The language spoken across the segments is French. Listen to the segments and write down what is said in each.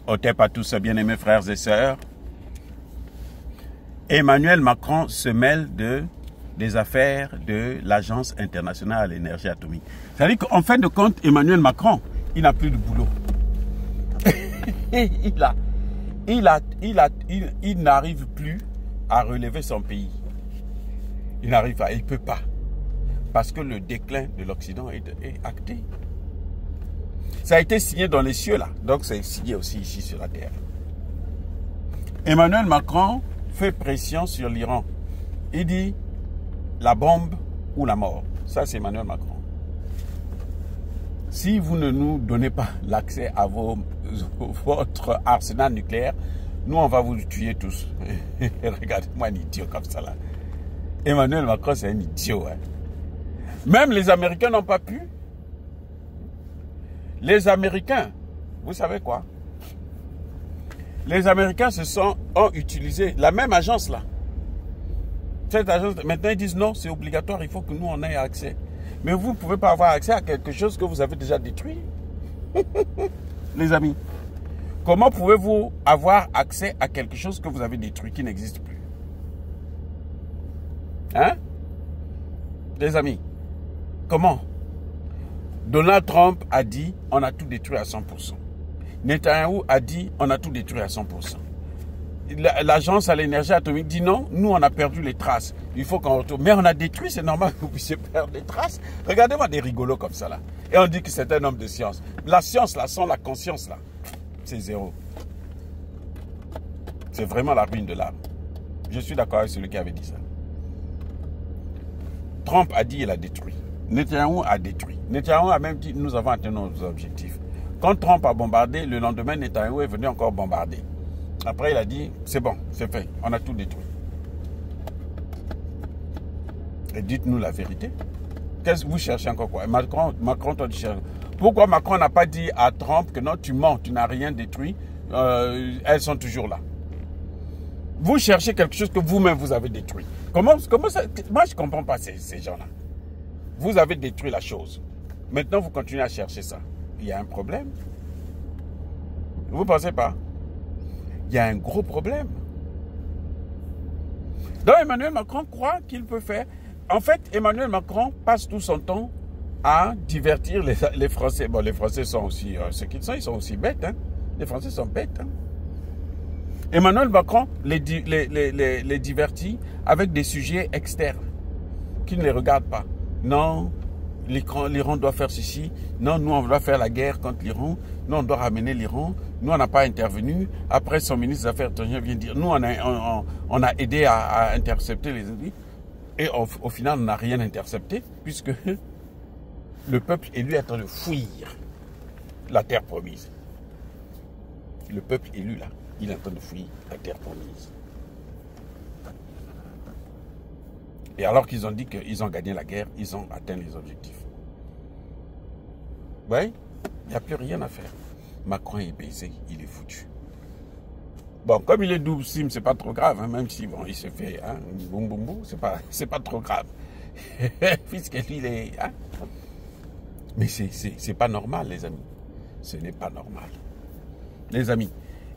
Otep à tous, bien-aimés frères et sœurs. Emmanuel Macron se mêle des affaires de l'Agence internationale à l'énergie atomique. C'est-à-dire qu'en fin de compte, Emmanuel Macron, il n'a plus de boulot. il n'arrive plus à relever son pays. Il n'arrive pas, il ne peut pas. Parce que le déclin de l'Occident est acté. Ça a été signé dans les cieux là, donc c'est signé aussi ici sur la terre. Emmanuel Macron fait pression sur l'Iran. Il dit la bombe ou la mort. Ça c'est Emmanuel Macron. Si vous ne nous donnez pas l'accès à votre arsenal nucléaire, nous on va vous tuer tous. Regardez-moi un idiot comme ça là. Emmanuel Macron c'est un idiot. Hein. Même les Américains n'ont pas pu. Les Américains, vous savez quoi? Les Américains ont utilisé la même agence là. Cette agence, maintenant ils disent non, c'est obligatoire, il faut que nous on ait accès. Mais vous ne pouvez pas avoir accès à quelque chose que vous avez déjà détruit. Les amis, comment pouvez-vous avoir accès à quelque chose que vous avez détruit qui n'existe plus? Hein? Les amis, comment? Donald Trump a dit on a tout détruit à 100%. Netanyahou a dit on a tout détruit à 100%. L'agence à l'énergie atomique dit non, nous on a perdu les traces. Il faut qu'on retourne. Mais on a détruit, c'est normal que vous puissiez perdre les traces. Regardez-moi des rigolos comme ça là. Et on dit que c'est un homme de science. La science là, sans la conscience là, c'est zéro. C'est vraiment la ruine de l'âme. Je suis d'accord avec celui qui avait dit ça. Trump a dit il a détruit. Netanyahou a détruit. Netanyahou a même dit nous avons atteint nos objectifs. Quand Trump a bombardé, le lendemain, Netanyahou est venu encore bombarder. Après, il a dit c'est bon, c'est fait, on a tout détruit. Et dites-nous la vérité. Qu'est-ce que vous cherchez encore quoi? Macron toi, tu cherches. Pourquoi Macron n'a pas dit à Trump que non, tu mens, tu n'as rien détruit, elles sont toujours là? Vous cherchez quelque chose que vous-même vous avez détruit. Comment ça? Moi, je ne comprends pas ces gens-là. Vous avez détruit la chose. Maintenant, vous continuez à chercher ça. Il y a un problème. Vous ne pensez pas? Il y a un gros problème. Donc, Emmanuel Macron croit qu'il peut faire... En fait, Emmanuel Macron passe tout son temps à divertir les Français. Bon, les Français sont aussi... ce qu'ils sont, ils sont aussi bêtes. Hein? Les Français sont bêtes. Hein? Emmanuel Macron les divertit avec des sujets externes qui ne les regardent pas. Non, l'Iran doit faire ceci. Non, nous, on doit faire la guerre contre l'Iran. Nous, on doit ramener l'Iran. Nous, on n'a pas intervenu. Après, son ministre des Affaires étrangères vient dire, nous, on a aidé à intercepter les ennemis. Et au final, on n'a rien intercepté, puisque le peuple élu est en train de fuir la terre promise. Le peuple élu, là, il est en train de fuir la terre promise. Et alors qu'ils ont dit qu'ils ont gagné la guerre, ils ont atteint les objectifs. Oui, il n'y a plus rien à faire. Macron est baisé, il est foutu. Bon, comme il est double sim, c'est pas trop grave, hein, même si bon, il se fait hein, boum boum boum, c'est pas trop grave. Puisque lui, il est... Hein. Mais c'est pas normal, les amis. Ce n'est pas normal. Les amis,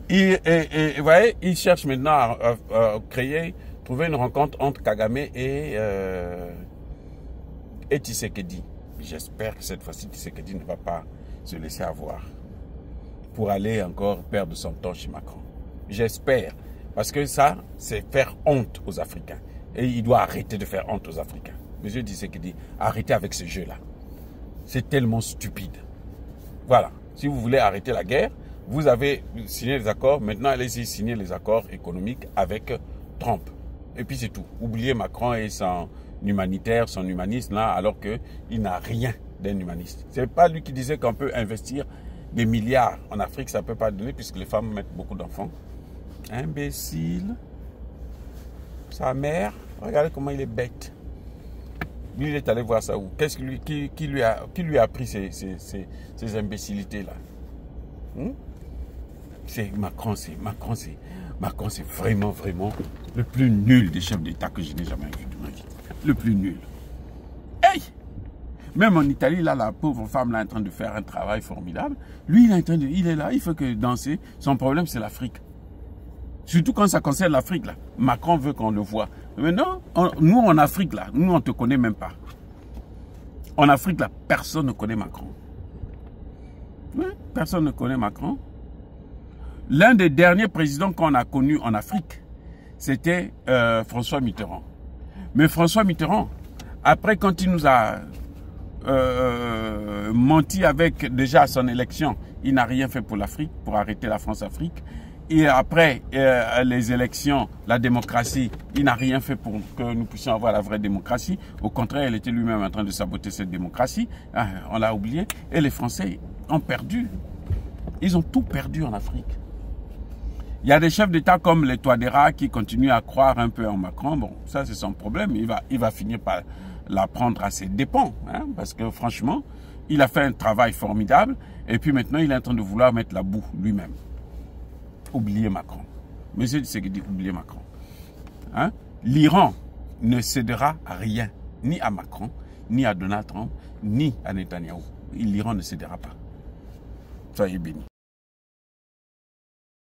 vous voyez, il cherche maintenant à trouver une rencontre entre Kagame et Tshisekedi. J'espère que cette fois-ci, Tshisekedi ne va pas se laisser avoir pour aller encore perdre son temps chez Macron. J'espère. Parce que ça, c'est faire honte aux Africains. Et il doit arrêter de faire honte aux Africains. Monsieur Tshisekedi, arrêtez avec ce jeu-là. C'est tellement stupide. Voilà. Si vous voulez arrêter la guerre, vous avez signé les accords. Maintenant, allez-y signer les accords économiques avec Trump. Et puis c'est tout. Oubliez Macron et son humanitaire, son humanisme là, alors qu'il n'a rien d'un humaniste. C'est pas lui qui disait qu'on peut investir des milliards en Afrique, ça ne peut pas donner puisque les femmes mettent beaucoup d'enfants. Imbécile. Sa mère, regardez comment il est bête. Lui, il est allé voir ça où? Qu'est-ce qui lui a appris ces imbécilités là? Macron, c'est vraiment le plus nul des chefs d'État que je n'ai jamais vu de ma vie. Le plus nul. Hey! Même en Italie, là, la pauvre femme là, est en train de faire un travail formidable. Lui, il est là, il fait que danser. Son problème, c'est l'Afrique. Surtout quand ça concerne l'Afrique, là. Macron veut qu'on le voit. Mais non, nous, en Afrique, là, nous, on ne te connaît même pas. En Afrique, là, personne ne connaît Macron. Oui, personne ne connaît Macron. L'un des derniers présidents qu'on a connus en Afrique, c'était François Mitterrand. Mais François Mitterrand, après, quand il nous a menti avec déjà son élection, il n'a rien fait pour l'Afrique, pour arrêter la France-Afrique. Et après les élections, la démocratie, il n'a rien fait pour que nous puissions avoir la vraie démocratie. Au contraire, il était lui-même en train de saboter cette démocratie. Ah, on l'a oublié. Et les Français ont perdu. Ils ont tout perdu en Afrique. Il y a des chefs d'État comme les Touadéra qui continuent à croire un peu en Macron. Bon, ça c'est son problème. Il va finir par la prendre à ses dépens. Hein, parce que franchement, il a fait un travail formidable. Et puis maintenant, il est en train de vouloir mettre la boue lui-même. Oubliez Macron. Monsieur Tshisekedi, oubliez Macron. Hein? L'Iran ne cédera à rien. Ni à Macron, ni à Donald Trump, ni à Netanyahou. L'Iran ne cédera pas. Soyez bénis.